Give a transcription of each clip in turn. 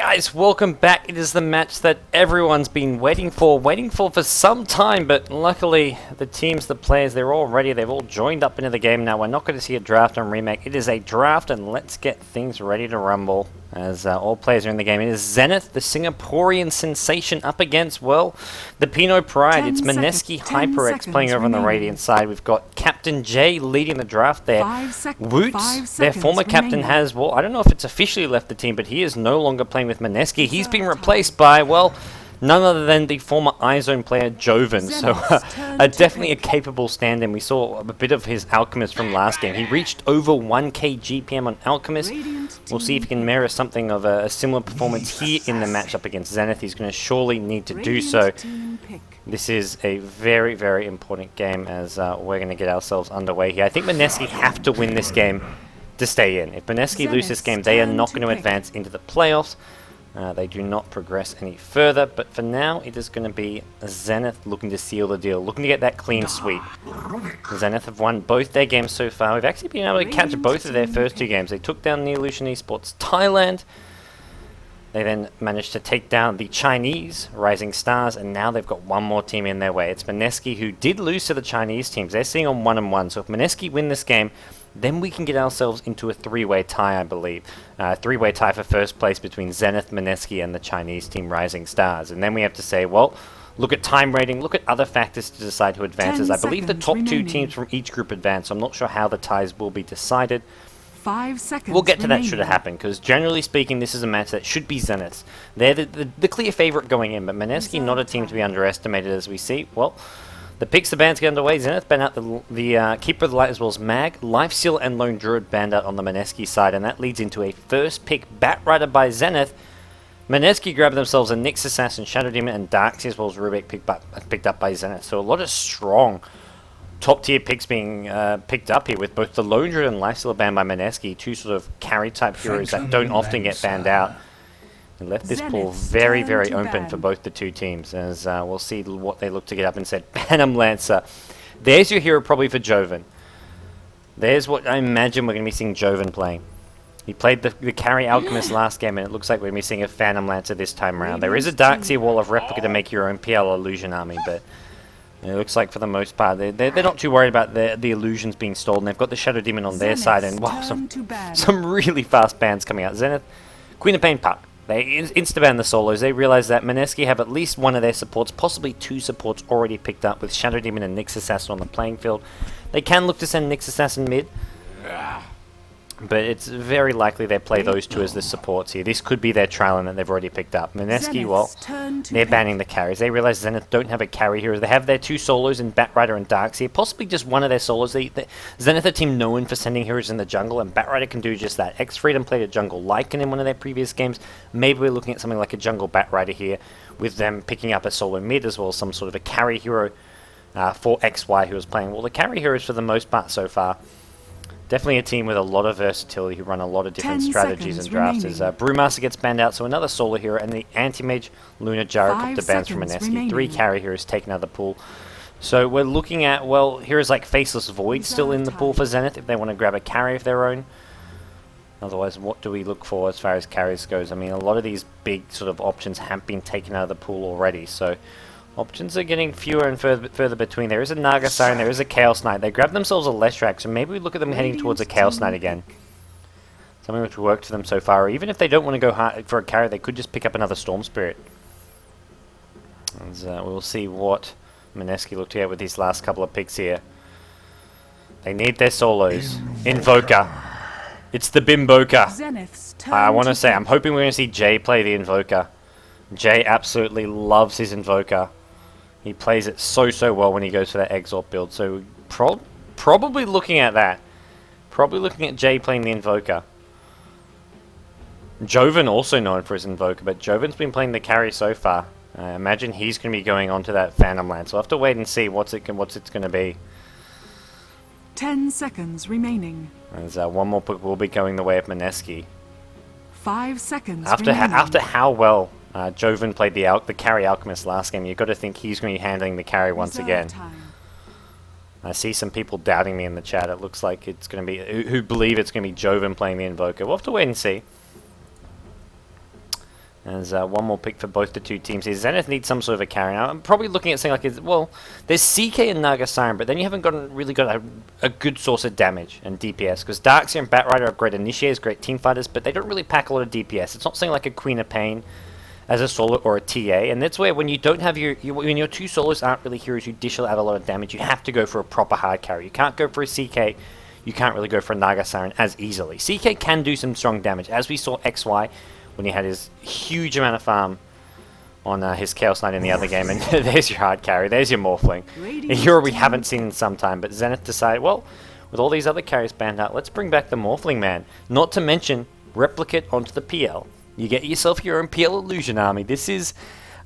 guys, welcome back. It is the match that everyone's been waiting for some time, but luckily the teams, the players, they're all ready. They've all joined up into the game now. We're not going to see a draft and remake. It is a draft, and let's get things ready to rumble as all players are in the game. It is Zenith, the Singaporean sensation, up against, well, the Pinot Pride. It's Mineski HyperX playing over on the Radiant side. We've got Captain J leading the draft there. Woots, their former captain, has, well, I don't know if it's officially left the team, but he is no longer playing with Mineski. He's been replaced by, well, none other than the former iZone player Joven. So definitely a capable stand-in. We saw a bit of his Alchemist from last game. He reached over 1k GPM on Alchemist. We'll see if he can mirror something of a similar performance here in the matchup against Zenith. He's going to surely need to do so. This is a very, very important game as we're going to get ourselves underway here. I think Mineski have to win this game to stay in. If Mineski lose this game, they are not going to advance into the playoffs. They do not progress any further, but for now it is going to be Zenith looking to seal the deal, looking to get that clean sweep. Zenith have won both their games so far. We've actually been able to catch both of their first two games. They took down Neolution Esports Thailand. They then managed to take down the Chinese Rising Stars, and now they've got one more team in their way. It's Mineski, who did lose to the Chinese teams. They're sitting on 1-1, so if Mineski win this game, then we can get ourselves into a three-way tie, I believe. Three-way tie for first place between Zenith, Mineski, and the Chinese team Rising Stars. And then we have to say, well, look at time rating, look at other factors to decide who advances. I believe the top two teams from each group advance, so I'm not sure how the ties will be decided. 5 seconds. We'll get to that should it happen, because generally speaking, this is a match that should be Zenith's. They're the clear favourite going in, but Mineski not a team to be underestimated as we see. Well, the picks, the bands get underway. Zenith banned out the Keeper of the Light as well as Mag. Lifesteal and Lone Druid banned out on the Mineski side, and that leads into a first pick Batrider by Zenith. Mineski grabbed themselves a Nyx Assassin, Shadow Demon, and Darkseid as well as Rubik picked up by Zenith. So a lot of strong top tier picks being picked up here, with both the Lone Druid and Lifesteal banned by Mineski, two sort of carry type heroes that don't often get banned out. It left this pool very, very open for both the two teams, as we'll see what they look to get up and said. Phantom Lancer. There's your hero probably for Joven. There's what I imagine we're going to be seeing Joven playing. He played the carry Alchemist last game, and it looks like we're going to be seeing a Phantom Lancer this time around. There is a Darkseid Wall of Replica to make your own PL Illusion army, but it looks like for the most part they're not too worried about the illusions being stolen. They've got the Shadow Demon on their side, and wow, some really fast bans coming out. Zenith, Queen of Pain Puck. They insta-ban the solos. They realize that Mineski have at least one of their supports, possibly two supports already picked up, with Shadow Demon and Nyx Assassin on the playing field. They can look to send Nyx Assassin mid, but it's very likely they play those two as the supports here. This could be their Trylon that they've already picked up. Mineski, well, they're banning the carries. They realize Zenith don't have a carry hero. They have their two solos in Batrider and Darkseid, possibly just one of their solos. Zenith are a team known for sending heroes in the jungle, and Batrider can do just that. X-Freedom played a jungle Lycan in one of their previous games. Maybe we're looking at something like a jungle Batrider here, with them picking up a solo mid as well as some sort of a carry hero for XY who was playing. Well, the carry heroes for the most part so far, definitely a team with a lot of versatility who run a lot of different strategies and drafts. As Brewmaster gets banned out, so another solo hero, and the Anti-Mage Luna Gyrocopter bans from Mineski. 3 carry heroes taken out of the pool. So we're looking at, well, heroes like Faceless Void still in the pool for Zenith if they want to grab a carry of their own. Otherwise, what do we look for as far as carries goes? I mean, a lot of these big sort of options have been taken out of the pool already, so options are getting fewer and further between. There is a Naga Siren, there is a Chaos Knight. They grabbed themselves a Leshrac, so maybe we look at them heading towards a Chaos Knight again. Something which worked for them so far. Or even if they don't want to go hard for a carry, they could just pick up another Storm Spirit. And we'll see what Mineski look to get with these last couple of picks here. They need their solos. Invoker. It's the Bimboka. I want to say, I'm hoping we're going to see Jay play the Invoker. Jay absolutely loves his Invoker. He plays it so well when he goes for that Exalt build. So probably looking at that. Probably looking at Jay playing the Invoker. Joven also known for his Invoker, but Joven's been playing the carry so far. Imagine he's going to be going on to that Phantom Lance. So we'll have to wait and see what's it's going to be. 10 seconds remaining. As one more pick will be going the way of Mineski. 5 seconds after how well Joven played the carry Alchemist last game, you've got to think he's going to be handling the carry once again. I see some people doubting me in the chat. It looks like it's going to be, who believe it's going to be Joven playing the Invoker. We'll have to wait and see. There's one more pick for both the two teams here. Zenith needs some sort of a carry. Now, I'm probably looking at something like, well, there's CK and Naga Siren, but then you haven't really got a good source of damage and DPS, because Darkseer and Batrider are great initiators, great team fighters, but they don't really pack a lot of DPS. It's not something like a Queen of Pain as a solo or a TA, and that's where when you don't have when your two solos aren't really heroes who dish out a lot of damage, you have to go for a proper hard carry. You can't go for a CK, you can't really go for a Naga Siren as easily. CK can do some strong damage, as we saw XY when he had his huge amount of farm on his Chaos Knight in the other game, and there's your hard carry, there's your Morphling. A hero we haven't seen in some time, but Zenith decided, well, with all these other carries banned out, let's bring back the Morphling Man. Not to mention, replicate onto the PL. You get yourself your own PL Illusion army. This is,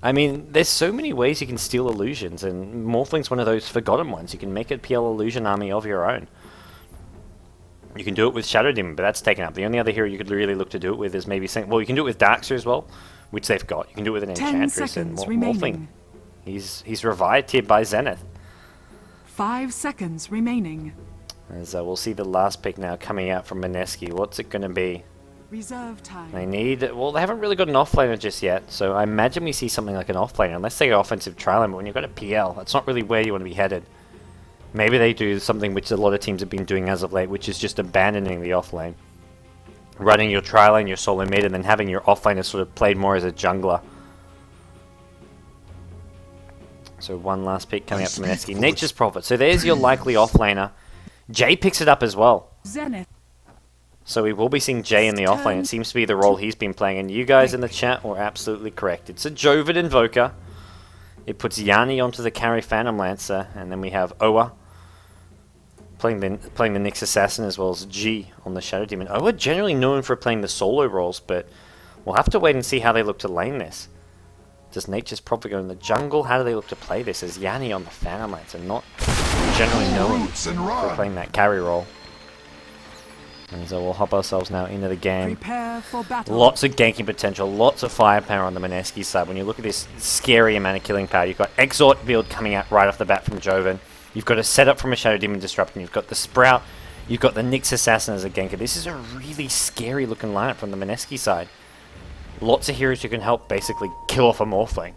I mean, there's so many ways you can steal illusions, and Morphling's one of those forgotten ones. You can make a PL Illusion army of your own. You can do it with Shadow Demon, but that's taken up. The only other hero you could really look to do it with is maybe saying, well, you can do it with Darkseer as well, which they've got. You can do it with an Enchantress and Morphling. He's revived here by Zenith. 5 seconds remaining. As we'll see the last pick now coming out from Mineski. What's it going to be? Reserve time. They need, well, they haven't really got an offlaner just yet, so I imagine we see something like an offlaner, unless they go offensive trial, but when you've got a PL, that's not really where you want to be headed. Maybe they do something which a lot of teams have been doing as of late, which is just abandoning the offlane. Running your tri lane, your solo mid, and then having your offlaner sort of played more as a jungler. So one last pick coming up from Mineski. Nature's Prophet. So there's your likely offlaner. Jay picks it up as well. Zenith. So we will be seeing Jay in the offlane. It seems to be the role he's been playing. And you guys in the chat were absolutely correct. It's a Jovid Invoker. It puts Yanni onto the carry Phantom Lancer. And then we have Oa playing the Nyx Assassin, as well as G on the Shadow Demon. Oa generally known for playing the solo roles, but we'll have to wait and see how they look to lane this. Does Nature's Prophet go in the jungle? How do they look to play this? As Yanni on the Phantom Lancer, not generally known for playing that carry role. And so we'll hop ourselves now into the game. Prepare for battle. Lots of ganking potential, lots of firepower on the Mineski side. When you look at this scary amount of killing power, you've got Exort build coming out right off the bat from Joven. You've got a setup from a Shadow Demon Disruptor. You've got the Sprout. You've got the Nyx Assassin as a ganker. This is a really scary looking lineup from the Mineski side. Lots of heroes who can help basically kill off a Morphling.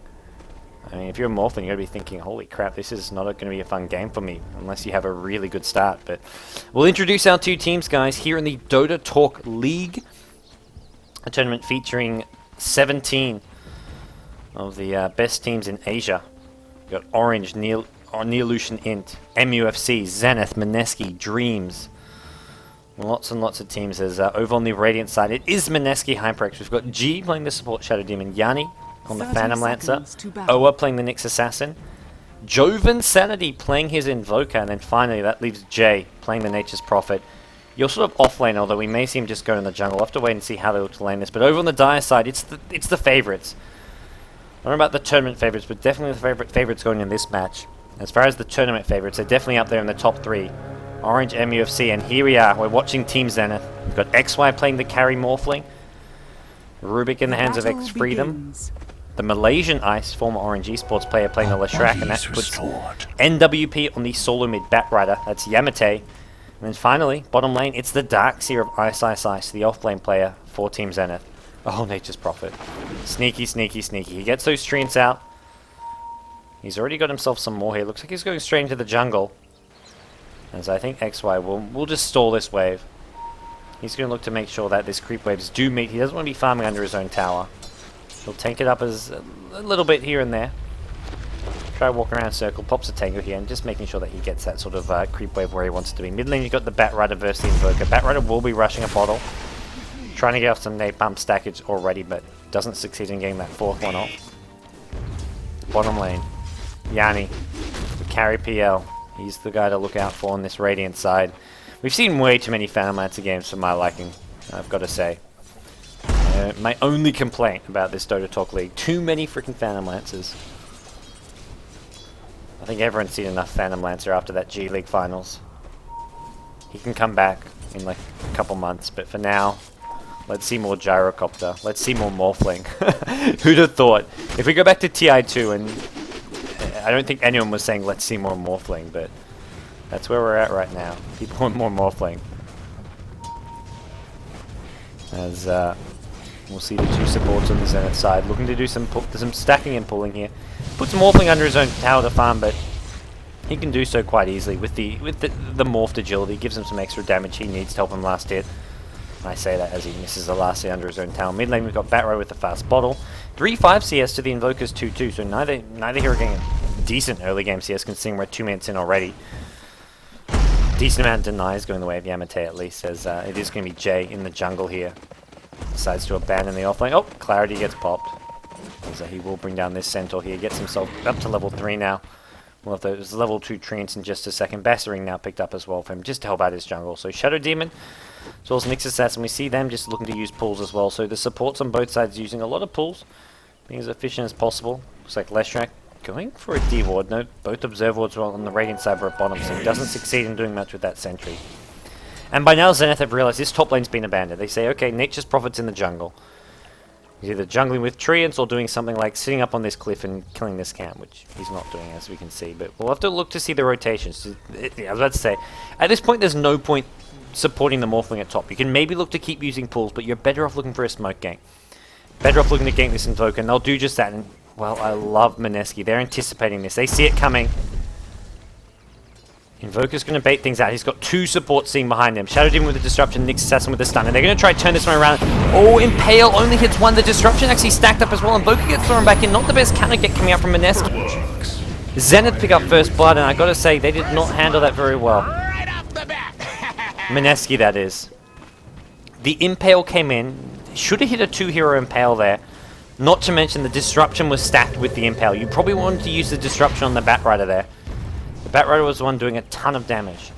I mean, if you're a Morphling, you're going to be thinking, holy crap, this is not going to be a fun game for me, unless you have a really good start. But we'll introduce our two teams, guys, here in the Dotatalk League. A tournament featuring 17 of the best teams in Asia. We've got Orange, Neolution Int, MUFC, Zenith, Mineski, Dreams. Lots and lots of teams. There's over on the Radiant side, it is Mineski HyperX. We've got G playing the support Shadow Demon, Yanni on the Phantom Lancer, Oa playing the Nyx Assassin, Joven Sanity playing his Invoker, and then finally that leaves Jay playing the Nature's Prophet. You're sort of off lane, although we may see him just go in the jungle. We'll have to wait and see how they look to lane this. But over on the Dire side, it's the favourites. I don't know about the tournament favourites, but definitely the favourites going in this match. As far as the tournament favourites, they're definitely up there in the top 3. Orange, MUFC, and here we are. We're watching Team Zenith. We've got XY playing the carry Morphling, Rubik in the hands of X Freedom, the Malaysian Ice, former Orange Esports player playing the Leshrac, and that puts NWP on the solo mid Batrider. That's Yamate. And then finally, bottom lane, it's the Darkseer of Ice, the off-lane player for Team Zenith. Oh, Nature's Prophet. Sneaky, sneaky, sneaky. He gets those treants out. He's already got himself some more here. Looks like he's going straight into the jungle. As I think XY will just stall this wave. He's going to look to make sure that this creep waves do meet. He doesn't want to be farming under his own tower. He'll tank it up as a little bit here and there. Try walking around circle, pops a tango here, and just making sure that he gets that sort of creep wave where he wants it to be. Mid lane, you've got the Batrider versus the Invoker. Batrider will be rushing a bottle. Trying to get off some napalm stackage already, but doesn't succeed in getting that 4th one off. Bottom lane, Yanni, the carry PL. He's the guy to look out for on this Radiant side. We've seen way too many Phantom Lancer games for my liking, I've got to say. My only complaint about this Dotatalk League, too many freaking Phantom Lancers. I think everyone's seen enough Phantom Lancer after that G League finals. He can come back in like a couple months, but for now, let's see more Gyrocopter. Let's see more Morphling. Who'd have thought? If we go back to TI2, and I don't think anyone was saying let's see more Morphling, but that's where we're at right now. People want more Morphling. As We'll see the two supports on the Zenith side looking to do some stacking and pulling here. Puts Morphling under his own tower to farm, but he can do so quite easily with the morphed agility. Gives him some extra damage he needs to help him last hit. And I say that as he misses the last hit under his own tower. Mid lane we've got Batrider with the fast bottle. 3-5 CS to the Invoker's 2-2, so neither hero getting a decent early game CS considering we're 2 minutes in already. Decent amount of denies going the way of Yamate at least, as it is going to be Jay in the jungle here. Decides to abandon the offlane. Oh, Clarity gets popped. As he will bring down this Centaur here, gets himself up to level 3 now. We'll have those level 2 treants in just a second. Bassering now picked up as well for him, just to help out his jungle. So Shadow Demon, as well as Nyx Assassin, we see them just looking to use pulls as well. So the supports on both sides using a lot of pulls, being as efficient as possible. Looks like Leshrac going for a D-Ward. No, both Observe Wards were on the Radiant side were at bottom, so he doesn't succeed in doing much with that sentry. And by now Zenith have realized this top lane's been abandoned. They say, okay, Nature's Prophet's in the jungle. He's either jungling with treants or doing something like sitting up on this cliff and killing this camp, which he's not doing as we can see. But we'll have to look to see the rotations. I was about to say, at this point there's no point supporting the Morphling at top. You can maybe look to keep using pulls, but you're better off looking for a smoke gank. Better off looking to gank this Invoker, and they'll do just that. And, well, I love Mineski. They're anticipating this. They see it coming. Invoker's going to bait things out. He's got 2 supports seen behind him. Shadow Demon with the Disruption, Nyx Assassin with the stun. And they're going to try to turn this one around. Oh, Impale only hits 1. The Disruption actually stacked up as well. Invoker gets thrown back in. Not the best counter get coming out from Mineski. Zenith pick up first blood, and I got to say, they did not handle that very well. Right off the bat. Mineski, that is. The Impale came in. Should have hit a 2-hero Impale there. Not to mention the Disruption was stacked with the Impale. You probably wanted to use the Disruption on the Batrider there. The Batrider was the one doing a ton of damage.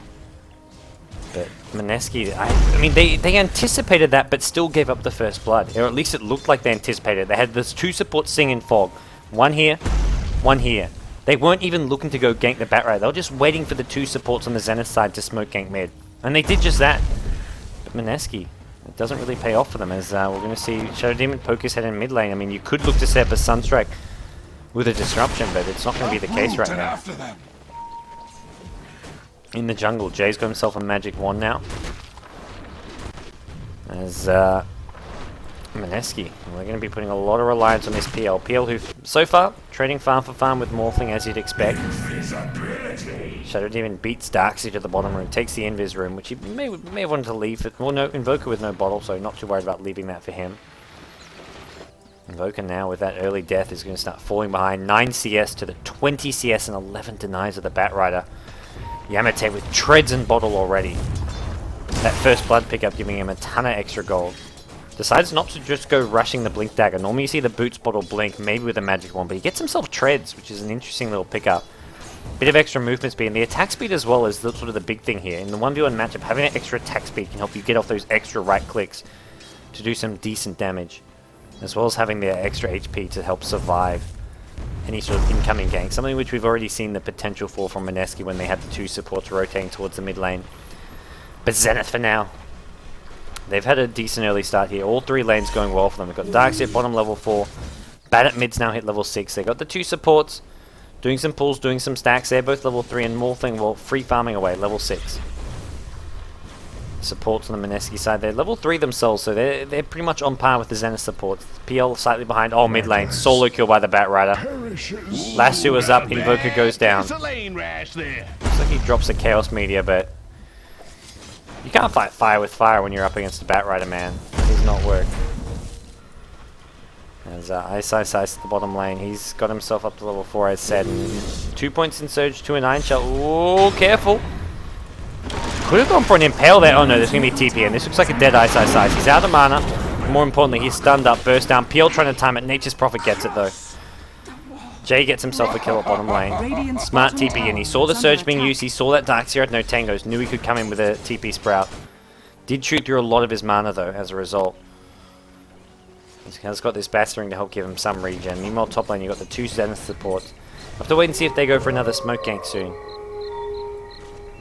But Mineski, I mean, they anticipated that, but still gave up the first blood. Or at least it looked like they anticipated it. They had those 2 supports Sing in Fog. 1 here, 1 here. They weren't even looking to go gank the Batrider. They were just waiting for the 2 supports on the Zenith side to smoke gank mid. And they did just that. But Mineski, it doesn't really pay off for them, as we're going to see Shadow Demon poke his head in mid lane. I mean, you could look to set up a Sunstrike with a Disruption, but it's not going to be the case right now. In the jungle, Jay's got himself a magic wand now. As Mineski, we're going to be putting a lot of reliance on this PL. PL who, so far, trading farm for farm with Morphling as you'd expect. Shadow Demon beats Darkseid to the bottom room, takes the Invis room, which he may have wanted to leave. Well, no, Invoker with no bottle, so not too worried about leaving that for him. Invoker now with that early death is going to start falling behind. 9 CS to the 20 CS and 11 denies of the Batrider. Yamate with treads and bottle already. That first blood pickup giving him a ton of extra gold. Decides not to just go rushing the Blink Dagger. Normally you see the Boots bottle blink, maybe with a magic wand, but he gets himself treads, which is an interesting little pickup. Bit of extra movement speed, and the attack speed as well is sort of the big thing here. In the 1v1 matchup, having that extra attack speed can help you get off those extra right clicks to do some decent damage, as well as having the extra HP to help survive any sort of incoming gank, something which we've already seen the potential for from Mineski when they had the 2 supports rotating towards the mid lane. But Zenith for now, they've had a decent early start here. All 3 lanes going well for them. They've got Darkseid bottom level 4, Bat at mid's now hit level 6. They got the 2 supports, doing some pulls, doing some stacks. They're both level 3, and Morphling, well, free farming away, level 6. Supports on the Mineski side, they're level 3 themselves, so they're pretty much on par with the Zenith supports. PL slightly behind. Oh, mid lane, solo kill by the Batrider. Lasso is up, Invoker goes down. Looks like he drops a Chaos Meteor, but you can't fight fire with fire when you're up against a Batrider, man. It does not work. As Ice at the bottom lane, he's got himself up to level 4 as said. And 2 points in Surge, 2 and 9 shell. Oh, careful. Could have gone for an Impale there. Oh no, there's going to be TP, and this looks like a dead Ice. He's out of mana. More importantly, he's stunned up, burst down. PL trying to time it. Nature's Prophet gets it though. Jay gets himself a kill at bottom lane. Smart TP, and he saw the Surge being used. He saw that Darkseid had no tangos. Knew he could come in with a TP Sprout. Did shoot through a lot of his mana though, as a result. He has got this Battering to help give him some regen. Meanwhile, top lane, you've got the 2 Zenith supports. We'll have to wait and see if they go for another smoke gank soon.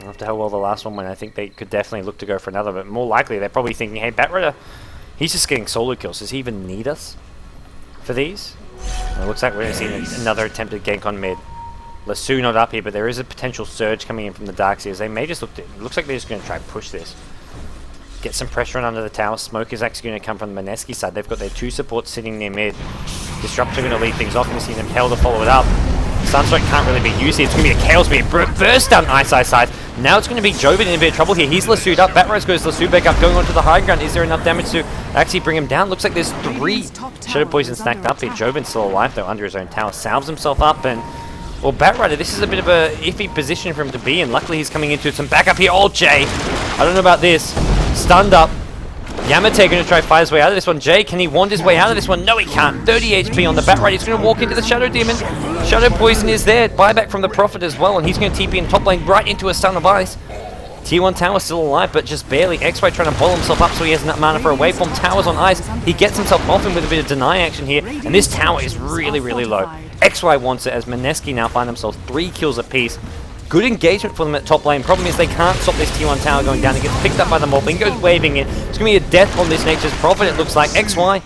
After how well the last one went, I think they could definitely look to go for another, but more likely they're probably thinking, hey, Batrider, he's just getting solo kills. Does he even need us for these? And it looks like we're going to see another attempted gank on mid. Lasso not up here, but there is a potential surge coming in from the Darkseers. They may just look to, it looks like they're just going to try and push this. get some pressure on under the tower. Smoke is actually going to come from the Mineski side. They've got their 2 supports sitting near mid. Disruptor going to lead things off. Going to see them hell to follow it up. Sunstrike can't really be used here. It's going to be a Chaos Spear burst down Ice side. Now it's going to be Joven in a bit of trouble here. He's lassoed up. Batrider goes lassoed back up, going onto the high ground. Is there enough damage to actually bring him down? Looks like there's 3 Shadow Poison stacked up here. Joven's still alive though under his own tower. Salves himself up and... Well, Batrider, this is a bit of a iffy position for him to be in. Luckily he's coming into some backup here. Oh, Jay! I don't know about this. Stunned up. Yamate going to try to fight his way out of this one. Jay, can he wand his way out of this one? No, he can't. 30 HP on the Batrider. He's going to walk into the Shadow Demon. Shadow Poison is there. Buyback from the Prophet as well, and he's going to TP in top lane right into a stun of ice. T1 Tower still alive, but just barely. XY trying to bottle himself up so he has enough mana for a wave bomb. Tower's on ice. He gets himself off him with a bit of deny action here, and this tower is really, really low. XY wants it as Mineski now find themselves 3 kills apiece. Good engagement for them at top lane. Problem is they can't stop this T1 tower going down. It gets picked up by the Morphling, goes waving it. It's going to be a death on this Nature's Prophet, it looks like. XY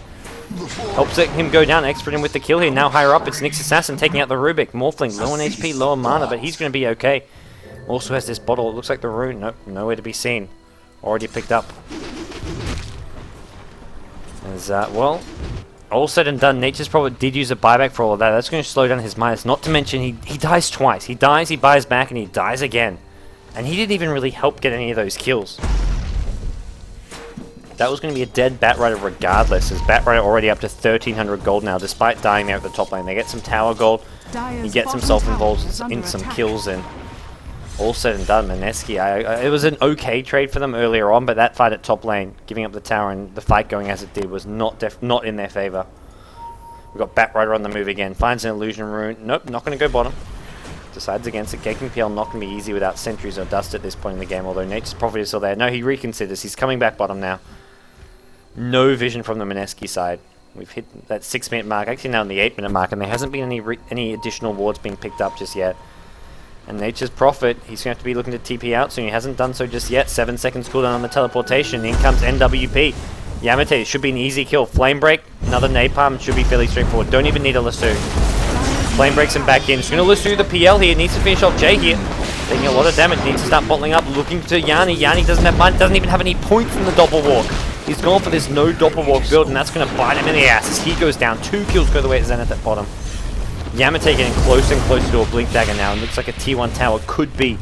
helps him go down. Expert him with the kill here. Now higher up, it's Nyx Assassin taking out the Rubik. Morphling, low on HP, low on mana, but he's going to be okay. Also has this bottle. It looks like the rune. Nope, nowhere to be seen. Already picked up. As, well, all said and done, Nature's Prophet did use a buyback for all of that. That's going to slow down his minus. Not to mention, he dies twice. He dies, he buys back, and he dies again. And he didn't even really help get any of those kills. That was going to be a dead Batrider regardless, as Batrider already up to 1300 gold now, despite dying there at the top lane. They get some tower gold. He gets himself involved in some kills, and all said and done, Mineski, it was an okay trade for them earlier on, but that fight at top lane, giving up the tower and the fight going as it did, was not in their favor. We've got Batrider on the move again. Finds an illusion rune. Nope, not going to go bottom. Decides against it. Gaking PL not going to be easy without sentries or dust at this point in the game, although Nature's Prophet is still there. No, he reconsiders. He's coming back bottom now. No vision from the Mineski side. We've hit that 6-minute mark, actually now in the 8-minute mark, and there hasn't been any additional wards being picked up just yet. And Nature's Prophet, he's going to have to be looking to TP out soon. He hasn't done so just yet. 7 seconds cooldown on the teleportation. In comes NWP. Yamate, should be an easy kill. Flame Break, another Napalm, should be fairly straightforward. Don't even need a lasso. Flame Breaks him back in. He's going to lasso the PL here. Needs to finish off Jay here. Taking a lot of damage. Needs to start bottling up. Looking to Yanni. Yanni doesn't have mine. Doesn't even have any points in the Doppelwalk. He's gone for this no Doppelwalk build, and that's going to bite him in the ass as he goes down. 2 kills go the way at Zenith at bottom. Yamate getting closer and closer to a Blink Dagger now, and looks like a T1 tower could be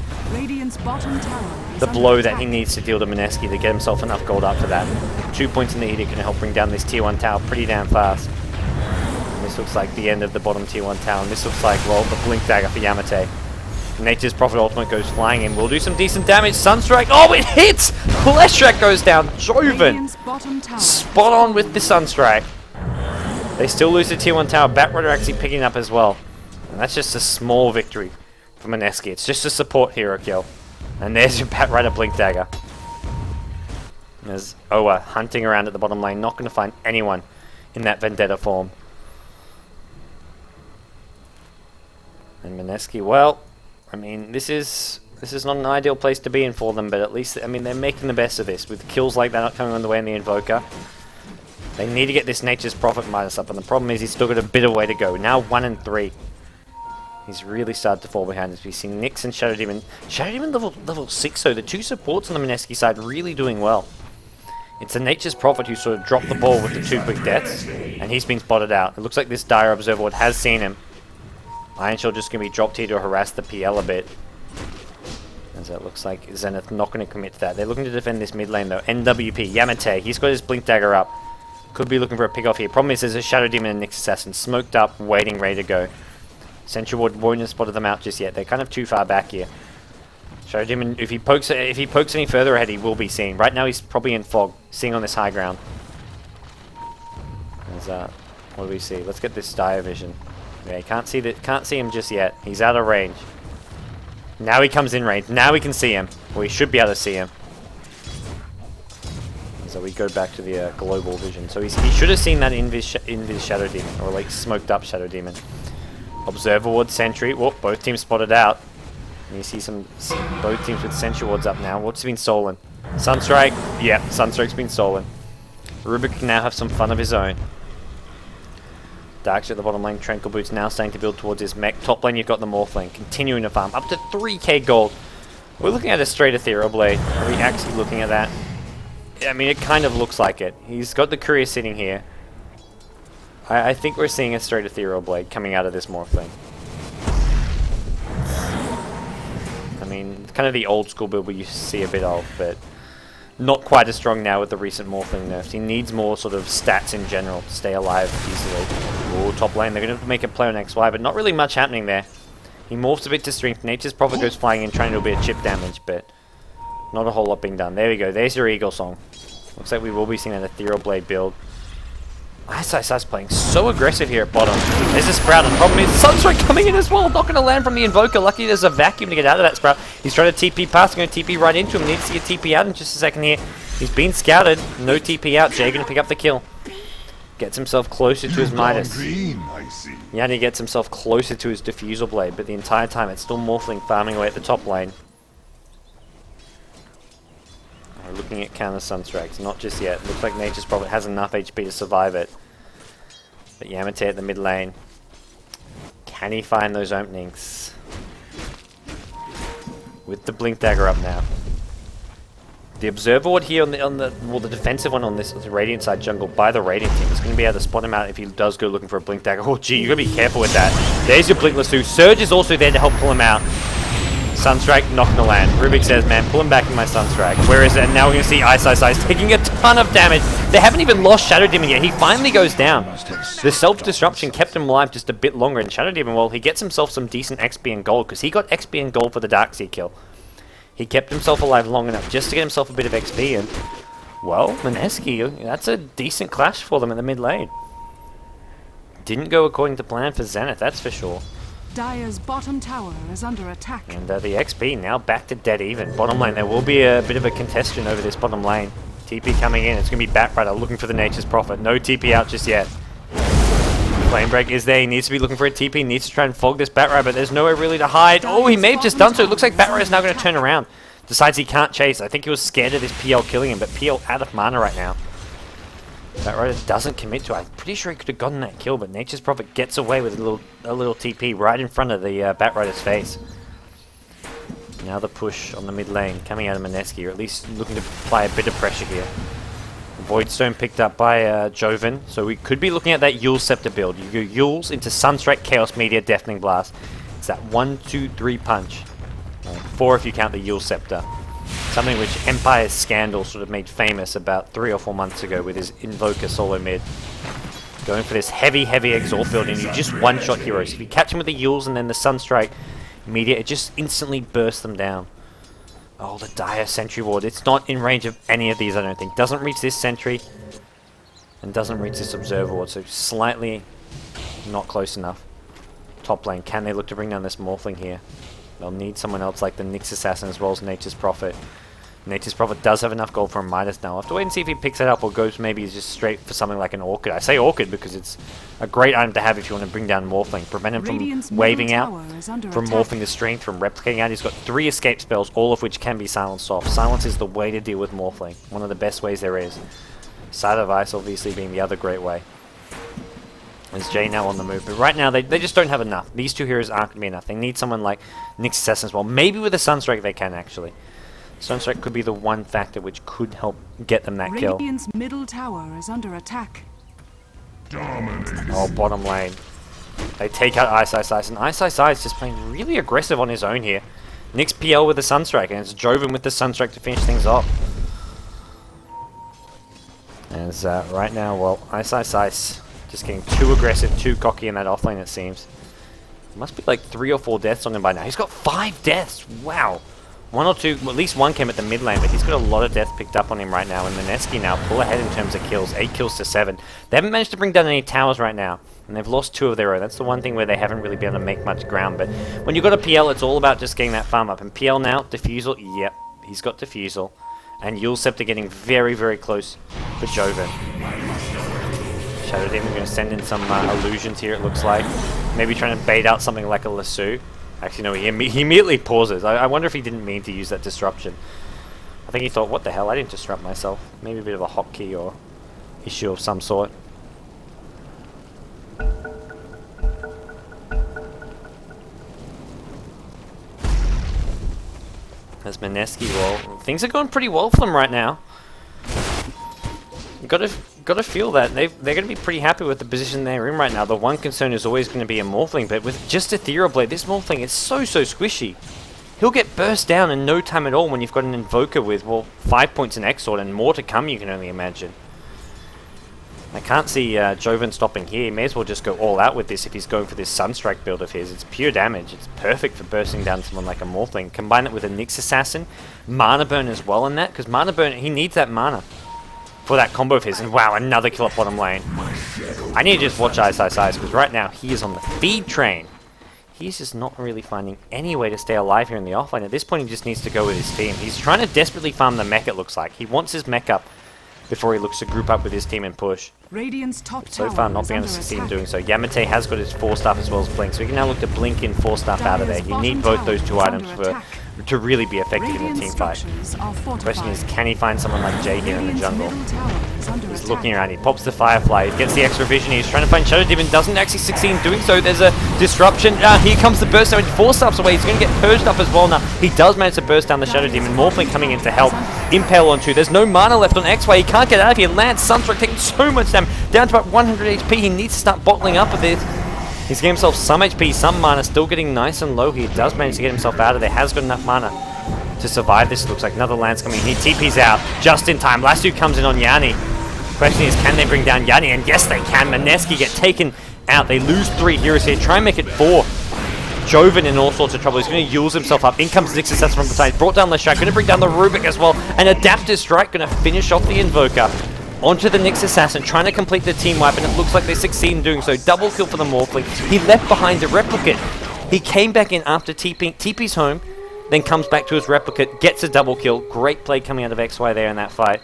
the blow that he needs to deal to Mineski to get himself enough gold up for that. 2 points in the heat are going to help bring down this T1 tower pretty damn fast. And this looks like the end of the bottom T1 tower, and this looks like, well, the Blink Dagger for Yamate. Nature's Prophet ultimate goes flying in. We'll do some decent damage. Sunstrike. Oh, it hits! Leshrac goes down. Joven. Spot on with the Sunstrike. They still lose the Tier 1 tower. Batrider actually picking up as well. And that's just a small victory for Mineski. It's just a support hero kill. And there's your Batrider Blink Dagger. There's Oa hunting around at the bottom lane. Not going to find anyone in that Vendetta form. And Mineski, well, I mean, this is not an ideal place to be in for them, but at least, I mean, they're making the best of this. With kills like that not coming on the way in the Invoker, they need to get this Nature's Prophet minus up, and the problem is he's still got a bit of way to go. Now 1 and 3. He's really started to fall behind as we see Nyx and Shadow Demon. Shadow Demon level 6, so the 2 supports on the Mineski side really doing well. It's the Nature's Prophet who sort of dropped the ball with the 2 quick deaths, and he's been spotted out. It looks like this Dire Observer Ward has seen him. Iron Shield just going to be dropped here to harass the PL a bit. As it looks like Zenith not going to commit to that. They're looking to defend this mid lane though. NWP, Yamate, he's got his Blink Dagger up. Could be looking for a pick off here. Problem is there's a Shadow Demon and Nyx Assassin smoked up, waiting, ready to go. Sentry Ward won't have spotted them out just yet. They're kind of too far back here. Shadow Demon, if he pokes any further ahead, he will be seen. Right now he's probably in fog, seeing on this high ground. As, what do we see? Let's get this Dire Vision. Yeah, he can't see him just yet. He's out of range. Now he comes in range. Now we can see him. Well, we should be able to see him. So we go back to the global vision. So he should have seen that Invis Shadow Demon, or like smoked up Shadow Demon. Observer Ward, Sentry. Whoop, both teams spotted out. And you see both teams with Sentry Wards up now. What's been stolen? Sunstrike. Yeah, Sunstrike's been stolen. Rubik can now have some fun of his own. Dark's at the bottom lane. Tranquil Boots now starting to build towards his mech. Top lane, you've got the Morphling continuing to farm up to 3k gold. We're looking at a straight Ethereal Blade. Are we actually looking at that? I mean, it kind of looks like it. He's got the courier sitting here. I think we're seeing a straight Ethereal Blade coming out of this Morphling. I mean, it's kind of the old school build we used to see a bit of, but not quite as strong now with the recent Morphling nerfs. He needs more sort of stats in general to stay alive easily. Ooh, top lane. They're going to make a play on XY, but not really much happening there. He morphs a bit to strength. Nature's Prophet goes flying in, trying to do a bit of chip damage, but not a whole lot being done. There we go. There's your Eagle Song. Looks like we will be seeing an Ethereal Blade build. Ice playing so aggressive here at bottom. There's a Sprout, and the problem is Sunstrike coming in as well. Not going to land from the Invoker. Lucky there's a vacuum to get out of that Sprout. He's trying to TP past, going to TP right into him. Needs to get TP out in just a second here. He's been scouted. No TP out. Jay going to pick up the kill. Gets himself closer to his Midas. Yanni gets himself closer to his Diffusal Blade, but the entire time it's still Morphling farming away at the top lane. We're looking at counter Sunstrikes. Not just yet. Looks like Nature's Prophet has enough HP to survive it. But Yamate at the mid lane. Can he find those openings? With the Blink Dagger up now. The Observer Ward here on the defensive one on this Radiant side jungle by the Radiant team is going to be able to spot him out if he does go looking for a Blink Dagger. Oh gee, you got to be careful with that. There's your Blink Lasso. Surge is also there to help pull him out. Sunstrike not going to land. Rubik says, man, pull him back in my Sunstrike. Where is it? And now we're going to see Ice taking a ton of damage. They haven't even lost Shadow Demon yet. He finally goes down. The self-disruption kept him alive just a bit longer. And Shadow Demon, well, he gets himself some decent XP and gold because he got XP and gold for the Darkseer kill. He kept himself alive long enough just to get himself a bit of XP. And, well, Mineski, that's a decent clash for them in the mid lane. Didn't go according to plan for Zenith, that's for sure. Dire's bottom tower is under attack. And the XP now back to dead even. Bottom lane, there will be a bit of a contestation over this bottom lane. TP coming in, it's going to be Batrider looking for the Nature's Prophet. No TP out just yet. Flame Break is there, he needs to be looking for a TP, needs to try and fog this Batrider, but there's nowhere really to hide. Oh, he may have just done so. It looks like Batrider is now going to turn around. Decides he can't chase. I think he was scared of this PL killing him, but PL out of mana right now. Batrider doesn't commit to it. I'm pretty sure he could have gotten that kill, but Nature's Prophet gets away with a little TP right in front of the Batrider's face. Now the push on the mid lane coming out of Mineski, or at least looking to apply a bit of pressure here. Voidstone picked up by Joven, so we could be looking at that Yule Scepter build. You go Yules into Sunstrike, Chaos Meteor, Deafening Blast. It's that 1, 2, 3 punch. 4 if you count the Yule Scepter. Something which Empire's Scandal sort of made famous about 3 or 4 months ago with his Invoker solo mid. Going for this heavy Exalt build, and you just one-shot heroes. If you catch him with the Yules and then the Sunstrike Meteor, it just instantly bursts them down. Oh, the Dire Sentry Ward. It's not in range of any of these, I don't think. Doesn't reach this Sentry, and doesn't reach this Observer Ward, so slightly not close enough. Top lane, can they look to bring down this Morphling here? They'll need someone else like the Nyx Assassin as well as Nature's Prophet. Nature's Prophet does have enough gold for a Midas now. I'll have to wait and see if he picks it up or goes maybe just straight for something like an Orchid. I say Orchid because it's a great item to have if you want to bring down Morphling. Prevent him from waving out, from morphing the strength, from replicating out. He's got 3 escape spells, all of which can be silenced off. Silence is the way to deal with Morphling. One of the best ways there is. Side of Ice obviously being the other great way. There's Jay now on the move, but right now they just don't have enough. These 2 heroes aren't going to be enough. They need someone like Nyx Assassin as well. Maybe with a Sunstrike they can actually. Sunstrike could be the one factor which could help get them that kill. Radiant's middle tower is under attack. Oh, bottom lane. They take out Ice, and Ice is just playing really aggressive on his own here. Nyx PL with the Sunstrike, and it's Joven with the Sunstrike to finish things off. As right now, well, Ice. Just getting too aggressive, too cocky in that offlane, it seems. Must be like 3 or 4 deaths on him by now. He's got 5 deaths! Wow! 1 or 2, well, at least 1 came at the mid lane, but he's got a lot of deaths picked up on him right now. And Mineski now pull ahead in terms of kills, 8 kills to 7. They haven't managed to bring down any towers right now, and they've lost 2 of their own. That's the one thing where they haven't really been able to make much ground. But when you've got a PL, it's all about just getting that farm up. And PL now, Diffusal, yep, he's got Diffusal. And Yule Scepter getting very close for Joven. Shadow Demon going to send in some illusions here, it looks like. Maybe trying to bait out something like a lasso. Actually, no, he immediately pauses. I wonder if he didn't mean to use that disruption. I think he thought, what the hell, I didn't disrupt myself. Maybe a bit of a hotkey or issue of some sort. As Mineski, well, things are going pretty well for them right now. gotta feel that they're gonna be pretty happy with the position they're in right now. The one concern is always gonna be a Morphling, but with just Ethereal Blade, this Morphling is so squishy. He'll get burst down in no time at all when you've got an Invoker with, well, 5 points in X-Sword and more to come, you can only imagine. I can't see Joven stopping here. He may as well just go all out with this if he's going for this Sunstrike build of his. It's pure damage. It's perfect for bursting down someone like a Morphling. Combine it with a Nyx Assassin. Mana Burn as well in that, because Mana Burn, he needs that mana for that combo of his. And wow, another kill up bottom lane. I need to just watch Ice, because right now he is on the feed train. He's just not really finding any way to stay alive here in the offlane. At this point, he just needs to go with his team. He's trying to desperately farm the mech, it looks like. He wants his mech up before he looks to group up with his team and push. Radiant's top So tower far, not is being able under to succeed in attack. doing so. Yamete has got his 4-staff as well as Blink, so he can now look to Blink in 4-staff out of there. You need both those two items to really be effective in the Radiant team fight. structures are The question is, fortified. can he find someone like Jay here in the Radiant's jungle? middle tower is under He's attack. looking around, he pops the Firefly, he gets the extra vision, he's trying to find Shadow Demon, doesn't actually succeed in doing so. There's a disruption. Here comes the burst damage, 4 staffs away, he's going to get purged up as well now. He does manage to burst down the Shadow Demon, Morphling coming in to help. Impale on 2, there's no mana left on XY, he can't get out of here. Lance Sunstrike taking so much damage, down to about 100 HP, he needs to start bottling up with this. He's getting himself some HP, some mana, still getting nice and low. He does manage to get himself out of there, has got enough mana to survive this. Looks like another Lance coming in. He TP's out just in time. Lasso comes in on Yanni. Question is, can they bring down Yanni? And yes, they can. Mineski get taken out. They lose 3 heroes here. Try and make it 4. Joven in all sorts of trouble. He's going to use himself up. In comes Nyx Assassin from the side. Brought down Leshak. Going to bring down the Rubik as well. And Adaptive Strike going to finish off the Invoker. Onto the Nyx Assassin, trying to complete the team wipe, and it looks like they succeed in doing so. Double kill for the Morphling. He left behind the Replicate. He came back in after TP's home, then comes back to his Replicate, gets a double kill. Great play coming out of XY there in that fight.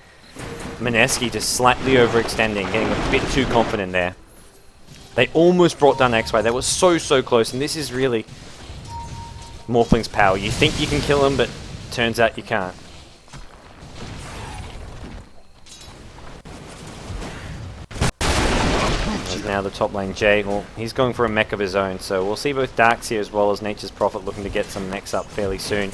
Mineski just slightly overextending, getting a bit too confident there. They almost brought down XY. They were so close, and this is really Morphling's power. You think you can kill him, but turns out you can't. Now the top lane Jay, well, he's going for a mech of his own, so we'll see both Darks here as well as Nature's Prophet looking to get some mechs up fairly soon.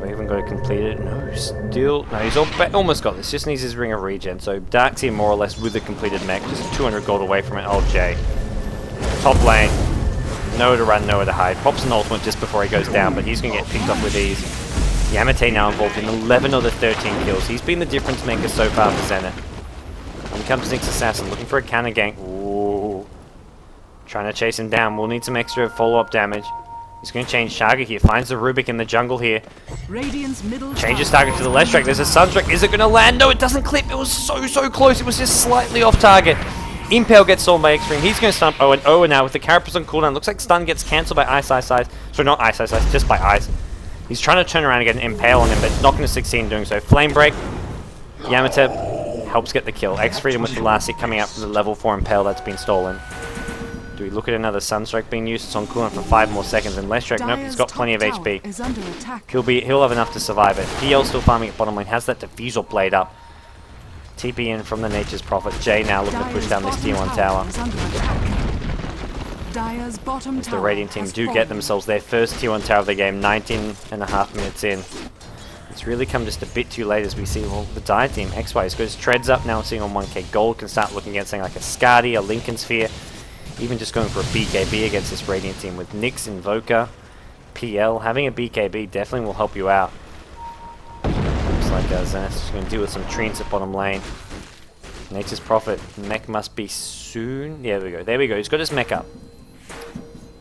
We haven't got to complete it. No, still, no, he's almost got this, just needs his Ring of Regen, so Darks here more or less with a completed mech, just 200 gold away from it. Oh, Jay. Top lane, nowhere to run, nowhere to hide. Pops an ultimate just before he goes down, but he's going to get picked up with ease. Yamete now involved in 11 of the 13 kills. He's been the difference maker so far for Zenith. In comes Nyx Assassin, looking for a counter gank. Ooh. Trying to chase him down. We'll need some extra follow-up damage. He's going to change target here. Finds the Rubik in the jungle here. Radiant's middle Changes tower target to the left strike. There's a Sunstrike. Is it going to land? No, it doesn't clip. It was so close. It was just slightly off target. Impale gets stolen by Extreme. He's going to stun Owen. Owen now with the Carapace on cooldown. Looks like stun gets cancelled by Ice. Sorry, not Ice, just by Ice. He's trying to turn around and get an Impale on him, but not going to succeed in doing so. Flame Break. Yamete helps get the kill. X-Freedom with the last hit coming up for the level 4 Impale that's been stolen. Do we look at another Sunstrike being used? It's on cooldown for 5 more seconds, and Leshak, nope, he's got plenty of HP. is under attack. He'll have enough to survive it. PL still farming at bottom lane, has that Diffusal Blade up. TP in from the Nature's Prophet. Jay now looking to push down this tier 1 tower. Is under attack. Dire's bottom The tower Radiant team has do fallen. get themselves their first tier 1 tower of the game, 19.5 minutes in. It's really come just a bit too late as we see, well, the Dire team, XY, has got his treads up now, sitting on 1k gold, can start looking at something like a Skadi, a Lincoln Sphere, even just going for a BKB against this Radiant team with Nyx, Invoker, PL. Having a BKB definitely will help you out. Looks like Zenith's going to deal with some treants at bottom lane. Nature's Prophet, mech must be soon. Yeah, there we go, he's got his mech up.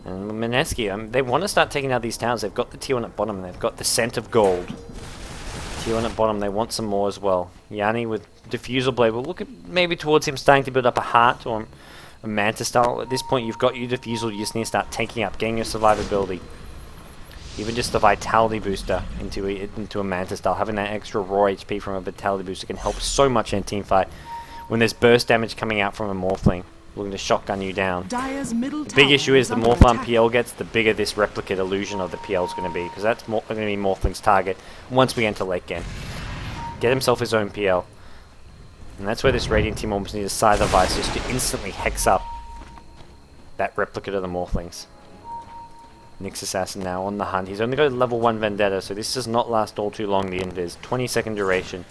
And Mineski, they want to start taking out these towns. They've got the tier 1 at bottom, and they've got the Scent of Gold. Tier 1 at bottom, they want some more as well. Yanni with Diffusal Blade. We'll look at maybe towards him starting to build up a Heart or a Manta style. At this point, you've got your Diffusal, you just need to start tanking up, getting your survivability. Even just the Vitality booster into a Manta style. Having that extra raw HP from a Vitality booster can help so much in a team fight. When there's burst damage coming out from a Morphling, looking to shotgun you down. Dire's middle The big tower issue is the under more farm attack. PL gets, the bigger this replicate illusion of the PL is going to be, because that's going to be Morphling's target once we enter late game. Get himself his own PL. And that's where this Radiant team almost needs a Scyther Vice just to instantly hex up that replicate of the Morphlings. Nyx Assassin now on the hunt. He's only got a level 1 Vendetta, so this does not last all too long, the invis. 20-second duration.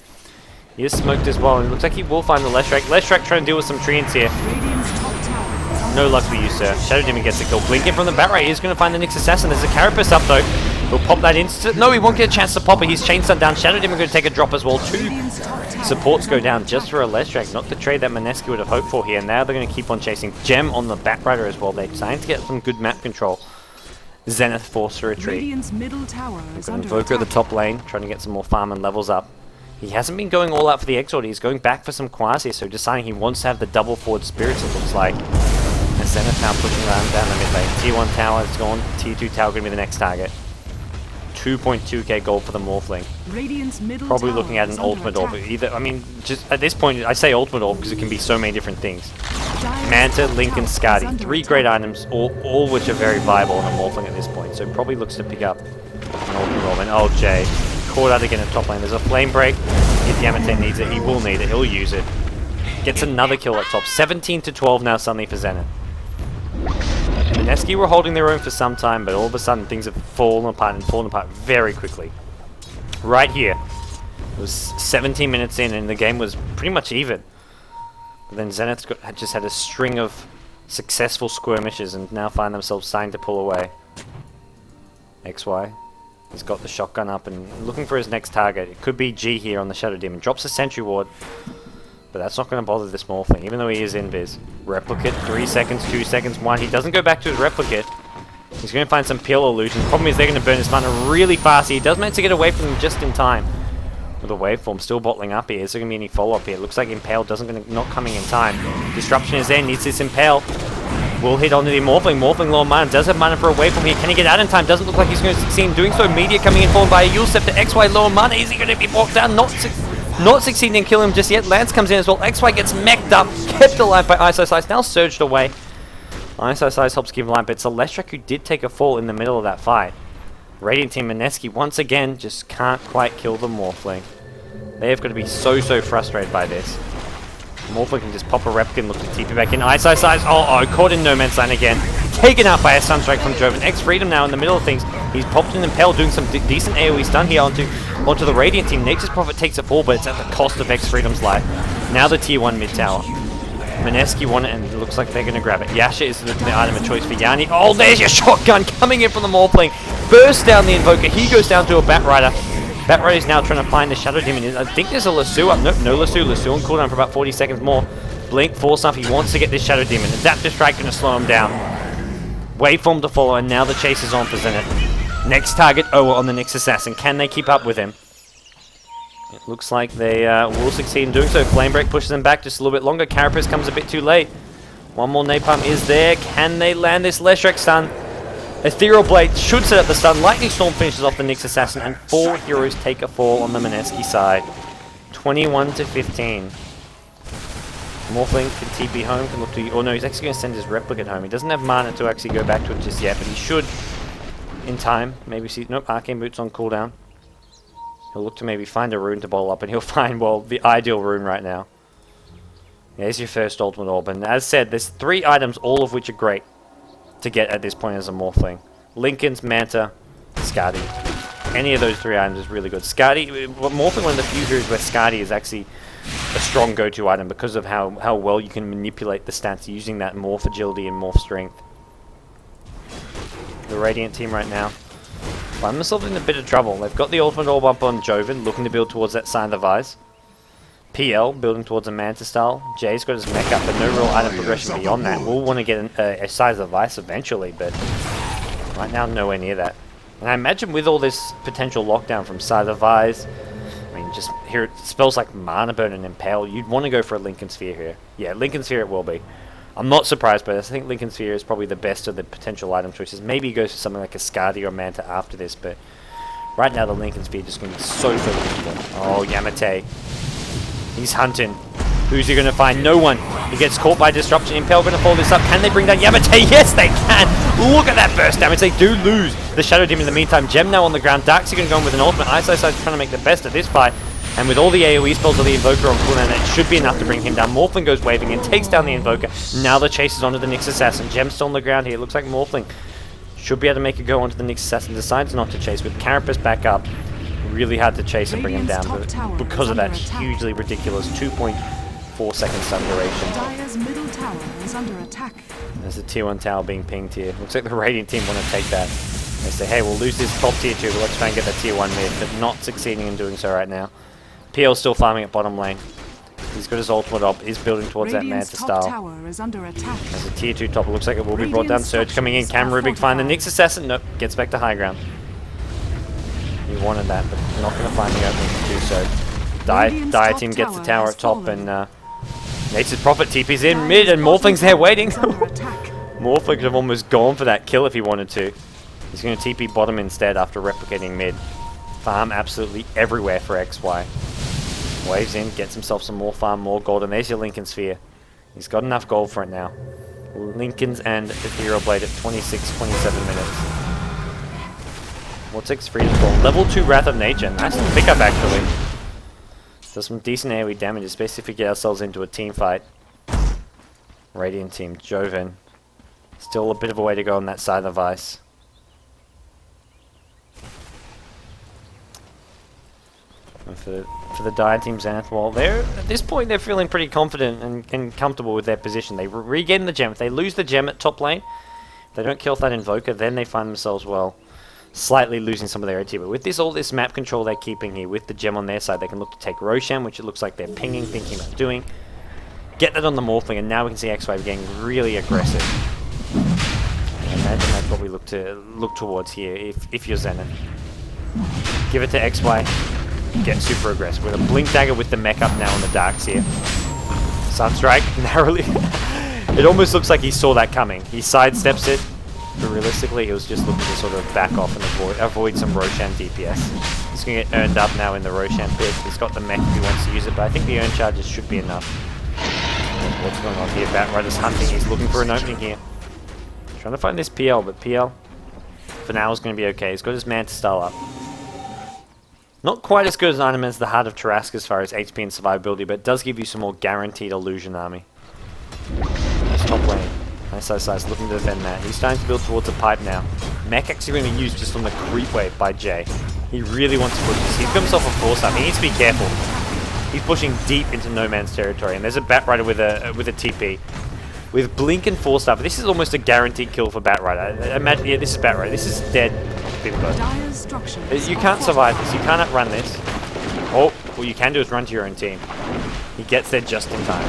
He is smoked as well, and it looks like he will find the Leshrac. Leshrac trying to deal with some treants here. Radiant's top tower is under No luck for you, sir. Shadow Demon gets a kill. Blinking from the Batright. He's going to find the Nyx Assassin. There's a Carapace up, though. He'll pop that instant. No, he won't get a chance to pop it. He's Chain Stun down. Shadow Demon going to take a drop as well. Two Radiant's top tower supports is go under down attack. just for a Leshrac. Not the trade that Mineski would have hoped for here. Now they're going to keep on chasing. Gem on the Batrider as well. They're trying to get some good map control. Zenith forced to retreat. Radiant's middle tower is Got under Invoker at the attack. top lane, trying to get some more farm and levels up. He hasn't been going all out for the Exort. He's going back for some Quasi, so deciding he wants to have the double forward spirits, it looks like. And Zenith now pushing around down the mid lane. Tier 1 tower is gone. Tier 2 tower going to be the next target. 2.2k gold for the Morphling. Radiant's middle Probably tower looking at is an under ultimate orb. attack. Either, I mean, just at this point, I say ultimate orb because it can be so many different things. Dire's Manta, top Link, tower and is Skadi. under 3 attack. great items, all which are very viable on a Morphling at this point. So probably looks to pick up an ultimate orb. And oh, Jay. Caught out again at top lane. There's a flame break. If Yamate needs it, he will need it. He'll use it. Gets another kill at top. 17 to 12 now suddenly for Zenith. Mineski were holding their own for some time, but all of a sudden things have fallen apart very quickly. Right here. It was 17 minutes in and the game was pretty much even. But then Zenith had just had a string of successful skirmishes and now find themselves starting to pull away. XY. He's got the shotgun up and looking for his next target. It could be G here on the Shadow Demon. Drops a Sentry Ward, but that's not going to bother this Morphling, even though he is invis. Replicate, 3 seconds, 2 seconds, 1. He doesn't go back to his Replicate. He's going to find some Peel Illusion. Problem is they're going to burn his mana really fast. He does manage to get away from them just in time. With a waveform still bottling up here. Is there going to be any follow-up here? It looks like Impale not coming in time. Disruption is there, needs this Impale. Will hit onto the Morphling. Morphling low on mana. Does have mana for a waveform here. Can he get out in time? Doesn't look like he's going to succeed in doing so. Media coming in, followed by a Yule Scepter. XY low on mana. Is he going to be walked down? Not succeeding in killing him just yet. Lance comes in as well. XY gets mech'd up. Kept alive by Ice Ice Ice. Now surged away. Ice Ice Ice helps give him life, but it's a Leshrac who did take a fall in the middle of that fight. Radiant Team Mineski once again just can't quite kill the Morphling. They have got to be so frustrated by this. Morphling can just pop a Replicant, look to TP back in. Ice Ice Ice. Oh, caught in No Man's Land again. Taken out by a Sunstrike from Joven. X-Freedom now in the middle of things. He's popped an Impale, doing some decent AoE stun here onto the Radiant Team. Nature's Prophet takes a fall, but it's at the cost of X-Freedom's life. Now the tier 1 mid tower. Mineski won it, and it looks like they're going to grab it. Yasha is the item of choice for Yanni. Oh, there's your shotgun coming in from the Morphling. Bursts down the Invoker. He goes down to a Batrider. Batrider is now trying to find the Shadow Demon. I think there's a Lasso up. Nope, no Lasso. Lasso on cooldown for about 40 seconds more. Blink, force enough. He wants to get this Shadow Demon. Adaptive Strike going to slow him down. Waveform to follow, and now the chase is on for Zenith. Next target, Owa on the Nyx Assassin. Can they keep up with him? It looks like they will succeed in doing so. Flame Break pushes them back just a little bit longer. Carapace comes a bit too late. One more Napalm is there. Can they land this Leshrac stun? Ethereal Blade should set up the stun. Lightning Storm finishes off the Nyx Assassin, and 4 heroes take a fall on the Mineski side. 21 to 15. Morphling can TP home, can look to... Oh no, he's actually going to send his Replicant home. He doesn't have mana to actually go back to it just yet, but he should in time. Maybe see... Nope, Arcane Boots on cooldown. He'll look to maybe find a rune to bowl up, and he'll find, well, the ideal rune right now. There's your first Ultimate Orb, and as said, there's 3 items, all of which are great to get at this point as a Morphling. Linken's, Manta, Skadi. Any of those 3 items is really good. Skadi, Morphling, one of the few heroes where Skadi is actually a strong go-to item because of how well you can manipulate the stats using that Morph Agility and Morph Strength. The Radiant team right now find themselves in a bit of trouble. They've got the Ultimate Orb up on Joven, looking to build towards that Sign of the Vise. PL building towards a Manta style. Jay's got his mech up, but no real item progression beyond that. We'll want to get a Sign of the Vise eventually, but right now nowhere near that. And I imagine with all this potential lockdown from Sign of the Vise, I mean, just here spells like Mana Burn and Impale, you'd want to go for a Linken Sphere here. Yeah, Linken Sphere it will be. I'm not surprised by this. I think Linken Sphere is probably the best of the potential item choices. Maybe he goes for something like a Skadi or Manta after this, but right now the Linken Sphere is just going to be so useful. Oh, Yamate. He's hunting. Who's he going to find? No one. He gets caught by Disruption. Impale going to follow this up. Can they bring down Yamate? Yes, they can. Look at that burst damage. They do lose the Shadow Demon in the meantime. Gem now on the ground. Darkseid going to go in with an ultimate. Ice Ice trying to make the best of this fight. And with all the AoE spells of the Invoker on cooldown, it should be enough to bring him down. Morphling goes waving in, takes down the Invoker. Now the chase is onto the Nyx Assassin. Gem's still on the ground here. It looks like Morphling should be able to make a go onto the Nyx Assassin. Decides not to chase with Carapace back up. Really hard to chase and bring him down Radiant's top tower because is of that under attack. hugely ridiculous 2.4 second stun duration. Dire's middle tower is under attack. There's a tier 1 tower being pinged here. Looks like the Radiant team want to take that. They say, hey, we'll lose this top tier 2, but let's try and get that tier 1 mid, but not succeeding in doing so right now. PL's still farming at bottom lane. He's got his ultimate up, he's building towards Radiant's that top Manta style. tower is under attack. As a tier 2 top, it looks like it will be brought down. Radiant's Surge coming in, structures can are Rubik find the fortified. Nyx Assassin? Nope, gets back to high ground. He wanted that, but not going to find the opening to do so. Radiant's Dire top team gets the tower tower has at top, fallen. and Nature's Prophet TP's in Dire's mid, and bottom Morphling's there tower waiting. is under attack. Morphling could have almost gone for that kill if he wanted to. He's going to TP bottom instead after replicating mid. Farm absolutely everywhere for XY. Waves in, gets himself some more farm, more gold, and there's your Lincoln Sphere. He's got enough gold for it now. Lincoln's and Ethereal Blade at 26, 27 minutes. Vortex Freedom Ball. Level 2 Wrath of Nature. Nice pickup actually. Does some decent AoE damage, especially if we get ourselves into a team fight. Radiant team, Joven. Still a bit of a way to go on that side of the Vice. And for the Dire team, Zenith, well, at this point they're feeling pretty confident and comfortable with their position. They regain the gem. If they lose the gem at top lane, if they don't kill that Invoker, then they find themselves, well, slightly losing some of their AT. But with all this map control they're keeping here, with the gem on their side, they can look to take Roshan, which it looks like they're pinging, thinking about doing. Get that on the Morphling, and now we can see XY getting really aggressive. And imagine that's what we look towards here, if you're Zenith. Give it to XY. Get super aggressive with a blink dagger with the mech up now on the darks here. Sunstrike narrowly. It almost looks like he saw that coming. He sidesteps it, but realistically he was just looking to sort of back off and avoid some Roshan DPS. He's going to get earned up now in the Roshan pit. He's got the mech if he wants to use it, but I think the earn charges should be enough. What's going on here? Batrider's hunting. He's looking for an opening here. Trying to find this PL, but PL for now is going to be okay. He's got his Manta style up. Not quite as good as an item as the Heart of Tarrasque as far as HP and survivability, but it does give you some more guaranteed illusion army. Nice top lane. Nice size, looking to defend that. He's starting to build towards a pipe now. Mech actually going to use just on the creep wave by Jay. He really wants to push this. He's got himself a 4-star. He needs to be careful. He's pushing deep into no man's territory, and there's a Batrider with a TP. With Blink and 4-star, but this is almost a guaranteed kill for Batrider. Imagine, yeah, this is Batrider. This is dead. Dire's structures You are can't survive this. fortified. You cannot run this. Oh, what you can do is run to your own team. He gets there just in time.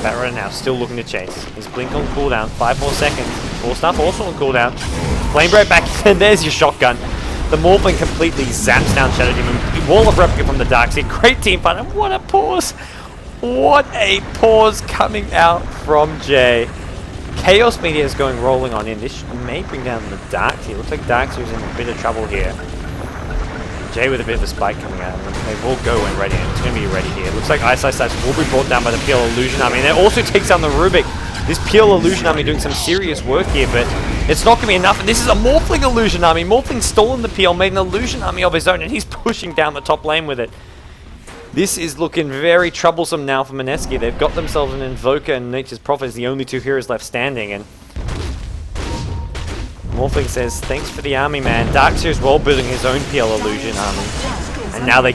Batrider now still looking to chase. His Blink on cooldown. 5 more seconds. 4-star also on cooldown. Flame Break back, and there's your shotgun. The Morphling completely zaps down Shadow Demon. Wall of Replica from the dark side. Great team fight. And what a pause. What a pause coming out from Jay. Chaos Media is going rolling on in. This may bring down the Darks here. Looks like Darks is in a bit of trouble here. Jay with a bit of a spike coming out. They will go when ready, and it's going to be ready here. Looks like Ice will be brought down by the PL Illusion Army. And it also takes down the Rubik. This PL Illusion Army doing some serious work here, but it's not going to be enough. And this is a Morphling Illusion Army. Morphling's stolen the PL, made an Illusion Army of his own, and he's pushing down the top lane with it. This is looking very troublesome now for Mineski. They've got themselves an Invoker and Nature's Prophet as the only 2 heroes left standing, and Morphling says, thanks for the army, man. Darkseer is well building his own PL Illusion army. And now they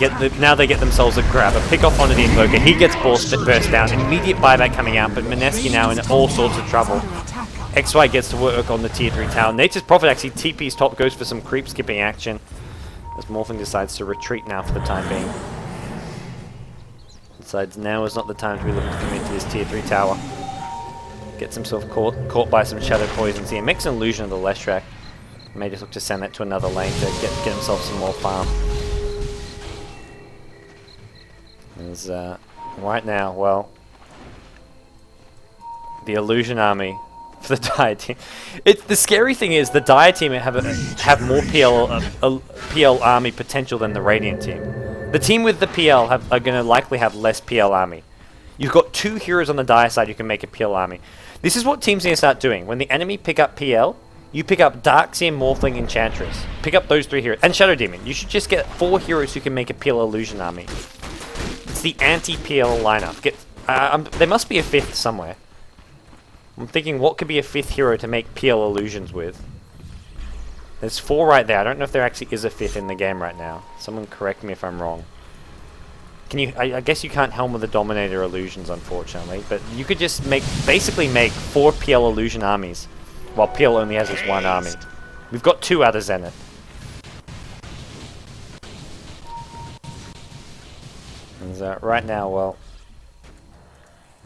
get themselves a grab, a pick off onto the Invoker. He gets burst down, immediate buyback coming out, but Mineski now in all sorts of trouble. XY gets to work on the tier 3 tower. Nature's Prophet actually TP's top, goes for some creep skipping action, as Morphling decides to retreat now for the time being. Decides now is not the time to be looking to commit to this tier 3 tower. Gets himself caught by some shadow poisons here. Makes an illusion of the Leshrac. May just look to send that to another lane to get himself some more farm. As, right now, well, the Illusion Army for the Dire team. The scary thing is the Dire team have more PL army potential than the Radiant team. The team with the PL are going to likely have less PL army. You've got 2 heroes on the Dire side you can make a PL army. This is what teams need to start doing. When the enemy pick up PL, you pick up Darkseer, Morphling, Enchantress. Pick up those 3 heroes. And Shadow Demon. You should just get 4 heroes who can make a PL Illusion army. It's the anti-PL lineup. There must be a 5th somewhere. I'm thinking what could be a 5th hero to make PL illusions with. There's 4 right there. I don't know if there actually is a 5th in the game right now. Someone correct me if I'm wrong. Can you? I guess you can't helm with the Dominator illusions, unfortunately. But you could just basically make 4 PL illusion armies, while PL only has this 1 army. We've got 2 out of Zenith. And right now, well,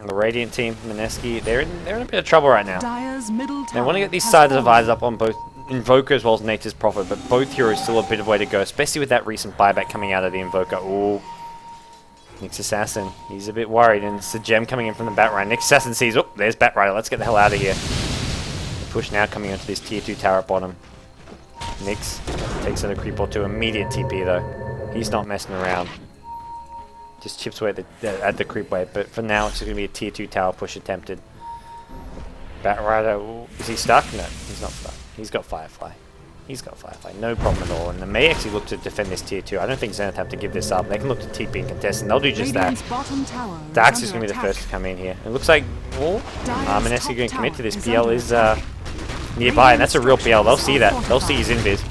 the Radiant team, Mineski, they're in a bit of trouble right now. Dire's middle They want to get these tower side has divides fallen. up on both Invoker as well as Nature's Prophet, but both heroes still a bit of way to go, especially with that recent buyback coming out of the Invoker. Ooh. Nyx Assassin, he's a bit worried, and it's a gem coming in from the Batrider. Nyx Assassin sees, oh, there's Batrider, let's get the hell out of here. The push now coming onto this tier 2 tower at bottom. Nyx takes out a creep or 2, immediate TP though. He's not messing around. Just chips away at the creep wave, but for now it's going to be a tier 2 tower push attempted. Batrider, ooh, is he stuck? No, he's not stuck. He's got Firefly. He's got Firefly, no problem at all. And they may actually look to defend this tier 2. I don't think Zenith have to give this up. They can look to TP and contest, and they'll do just Radiant's that. bottom tower Dark's is just going to be the under first to come in here. It looks like, oh, Dire's Mineski top going to commit to this. tower is PL under is attack. nearby, and that's a real PL. They'll see that. They'll see his invis.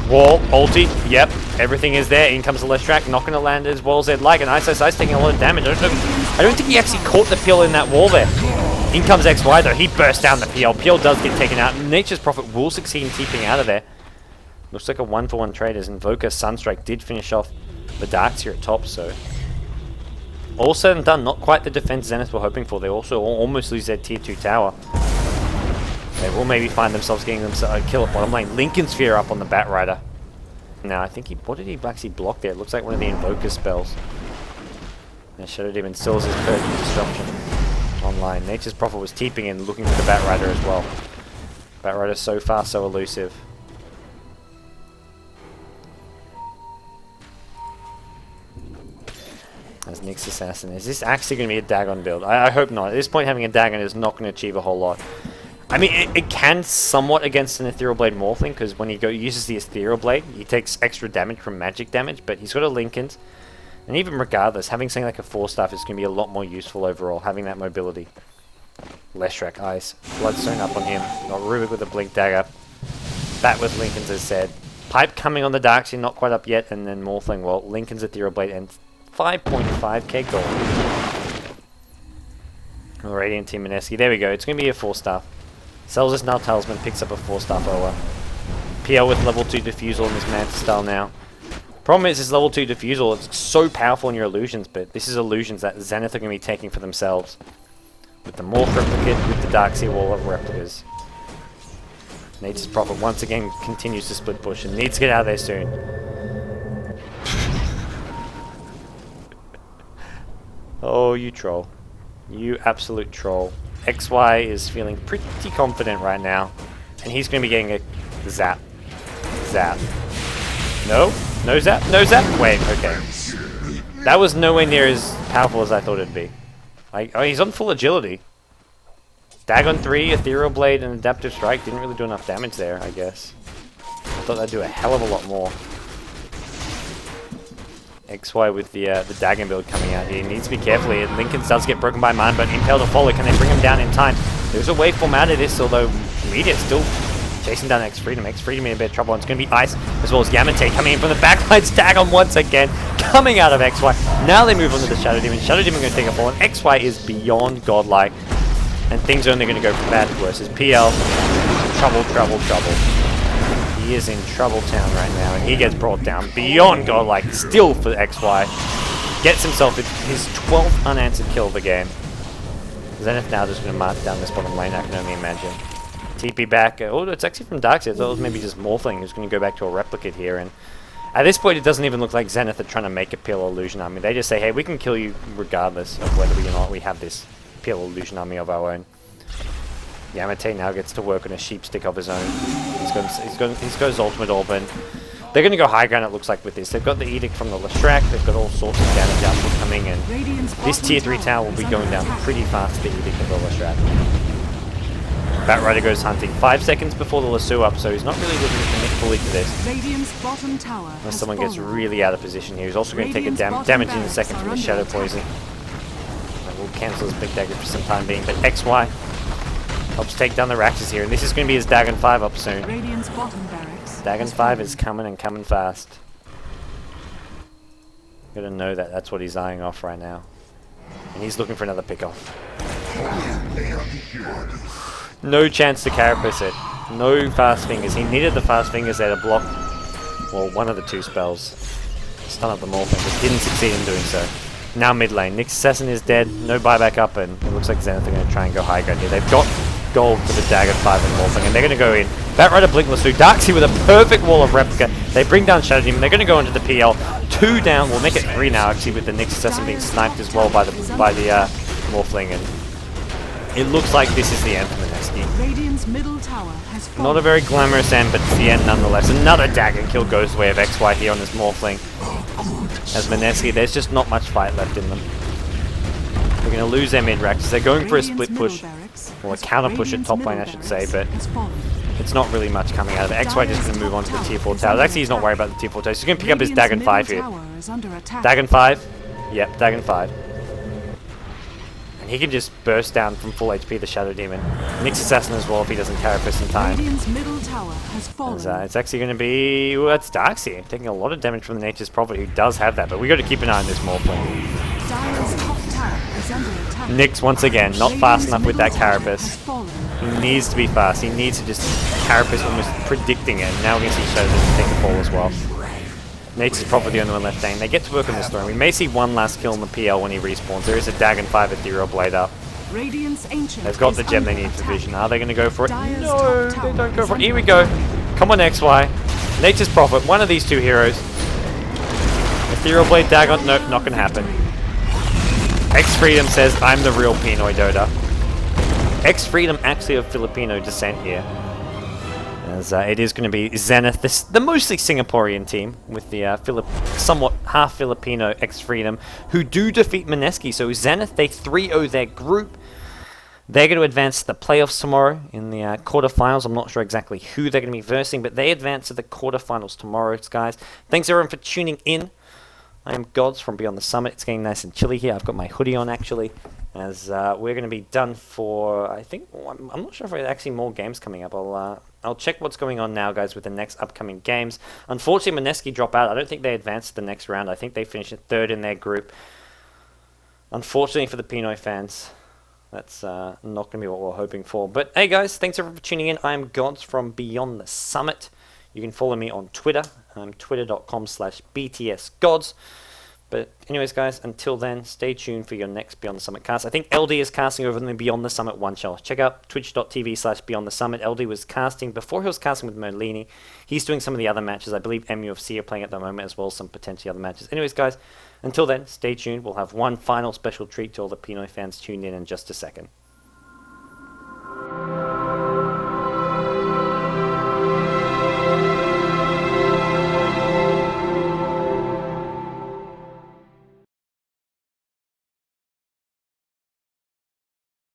Wall, ulti, yep, everything is there. In comes the Leshrac, not going to land as well as they'd like, and Ice taking a lot of damage. I don't think he actually caught the PL in that wall there. In comes XY though, he bursts down the PL. PL does get taken out. Nature's Prophet will succeed in keeping out of there. Looks like a 1-for-1 trade as Invoker Sunstrike did finish off the Darks here at top, so. All said and done, not quite the defense Zenith were hoping for. They also almost lose their tier 2 tower. They will maybe find themselves getting themselves a kill at bottom lane. Lincoln Sphere up on the Batrider. Now, I think what did he actually block there? It looks like one of the Invoker spells. And Shadow Demon still has his Purge Disruption online. Nature's Prophet was TPing and looking for the Batrider as well. Batrider so far so elusive. As Nyx Assassin. Is this actually going to be a Dagon build? I hope not. At this point, having a Dagon is not going to achieve a whole lot. I mean, it can somewhat against an Ethereal Blade Morphling, because when he uses the Ethereal Blade, he takes extra damage from magic damage, but he's got a Linken's. And even regardless, having something like a 4-staff is going to be a lot more useful overall, having that mobility. Leshrac Ice. Bloodstone up on him. Got Rubik with a Blink Dagger. Bat with Linken's, as said. Pipe coming on the Darkseid, not quite up yet, and then Morphling, well, Linken's Ethereal Blade and 5.5k gold. Radiant Team Mineski. There we go. It's going to be a 4-staff. Sells us now Talisman, picks up a 4-staff OA. PL with level 2 Diffusal in this Manta style now. Problem is, this level 2 Diffusal, it's so powerful in your illusions, but this is illusions that Zenith are going to be taking for themselves. With the Morph Replicate, with the Darkseid Wall of Replicas. Nature's Prophet once again continues to split push and needs to get out of there soon. Oh, you troll. You absolute troll. XY is feeling pretty confident right now. And he's going to be getting a zap. Zap. No? No zap? No zap? Wait, okay. That was nowhere near as powerful as I thought it'd be. Like, oh, he's on full agility. Dagon 3, Ethereal Blade, and Adaptive Strike didn't really do enough damage there, I guess. I thought that'd do a hell of a lot more. XY with the Dagon build coming out here. He needs to be careful here. Lincoln does get broken by Mine, but Impel to follow. Can they bring him down in time? There's a waveform out of this, although Immediate still chasing down X Freedom. X Freedom in a bit of trouble. And it's going to be Ice as well as Yamate coming in from the backlines. Dagon once again coming out of XY. Now they move on to the Shadow Demon. Shadow Demon going to take a fall, and XY is beyond godlike. And things are only going to go from bad to worse as PL. Trouble, trouble, trouble. He is in Trouble Town right now, and he gets brought down beyond godlike still for XY. Gets himself his 12th unanswered kill of the game. Zenith now just going to march down this bottom lane, I can only imagine. TP back. Oh, it's actually from Darkseid. I thought it was maybe just Morphling who's going to go back to a replicate here. And at this point, it doesn't even look like Zenith are trying to make a PL Illusion Army. They just say, hey, we can kill you regardless of whether or not we have this PL Illusion Army of our own. Yamate now gets to work on a sheep stick of his own. He's got his ultimate orb, and they're going to go high ground, it looks like, with this. They've got the Edict from the Leshrac, they've got all sorts of damage output coming, and this tier 3 tower will be going down pretty fast, the Edict of the Leshrac. Batrider goes hunting 5 seconds before the lasso up, so he's not really looking to commit fully to this. Unless someone gets really out of position here. He's also going to take a damage in a second from the Shadow Poison. That will cancel his Big Dagger for some time being, but XY helps take down the Raxus here, and this is going to be his Dagon 5 up soon. Radiant's bottom barracks Dagon 5 is coming and coming fast. Gotta know that that's what he's eyeing off right now. And he's looking for another pick-off. No chance to carapace it. No fast fingers. He needed the fast fingers there to block, well, one of the two spells. Stun up the Morphling, but didn't succeed in doing so. Now mid lane. Nyx Assassin is dead. No buyback up, and it looks like Zenith are going to try and go high ground here. They've got gold for the Dagger 5 and Morphling, and they're going to go in. Batrider Blinkless through. Darkseid with a perfect wall of replica. They bring down Shadow Demon. They're going to go into the PL. 2 down. We'll make it 3 now, actually, with the Nyx Assassin being sniped as well by the Morphling. And it looks like this is the end for Mineski. Radiant's middle tower has fallen. Not a very glamorous end, but it's the end nonetheless. Another dagger kill goes the way of XY here on this Morphling. As Mineski, there's just not much fight left in them. They're going to lose their mid-racks. They're going for a split push, or a counter push at top lane, I should say, but it's not really much coming out of it. XY just going to move on to the tier 4 towers. Actually, he's not worried about the tier 4 towers. He's going to pick up his Dagon 5 here. Dagon 5? Yep, Dagon 5. And he can just burst down from full HP the Shadow Demon. Nyx Assassin as well if he doesn't carapace in time. Middle tower has fallen. It's actually going to be... Ooh, that's Darkseid taking a lot of damage from the Nature's Prophet, who does have that, but we got to keep an eye on this Morphling. Nyx, once again, not fast enough with that carapace. He needs to be fast. He needs to just carapace almost predicting it. Now we're going to see Shadow Demon take the fall as well. Nature's Prophet the only one left lane. They get to work on this throne. We may see one last kill in the PL when he respawns. There is a Dagon 5 Ethereal Blade up. They've got the gem they need for vision. Are they going to go for it? No, they don't go for it. Here we go. Come on, XY. Nature's Prophet, one of these two heroes. Ethereal Blade Dagon. Nope, not going to happen. X-Freedom says, I'm the real Pinoy Dota. X-Freedom actually of Filipino descent here. As it is going to be Zenith, the mostly Singaporean team, with the somewhat half Filipino X-Freedom, who do defeat Mineski. So Zenith, they 3-0 their group. They're going to advance to the playoffs tomorrow in the quarterfinals. I'm not sure exactly who they're going to be versing, but they advance to the quarterfinals tomorrow, guys. Thanks everyone for tuning in. I am Gods from Beyond the Summit. It's getting nice and chilly here. I've got my hoodie on, actually, as we're going to be done for, I think, I'm not sure if there's actually more games coming up. I'll check what's going on now, guys, with the next upcoming games. Unfortunately, Mineski drop out. I don't think they advanced to the next round. I think they finished at 3rd in their group. Unfortunately for the Pinoy fans, that's not going to be what we're hoping for. But hey, guys, thanks everyone for tuning in. I am Gods from Beyond the Summit. You can follow me on Twitter. I'm twitter.com/BTSGods. But anyways, guys, until then, stay tuned for your next Beyond the Summit cast. I think LD is casting over the Beyond the Summit one shot. Check out twitch.tv/Beyond the Summit. LD was casting, before he was casting with Merlini. He's doing some of the other matches. I believe MUFC are playing at the moment as well as some potentially other matches. Anyways, guys, until then, stay tuned. We'll have one final special treat to all the Pinoy fans tuned in just a second.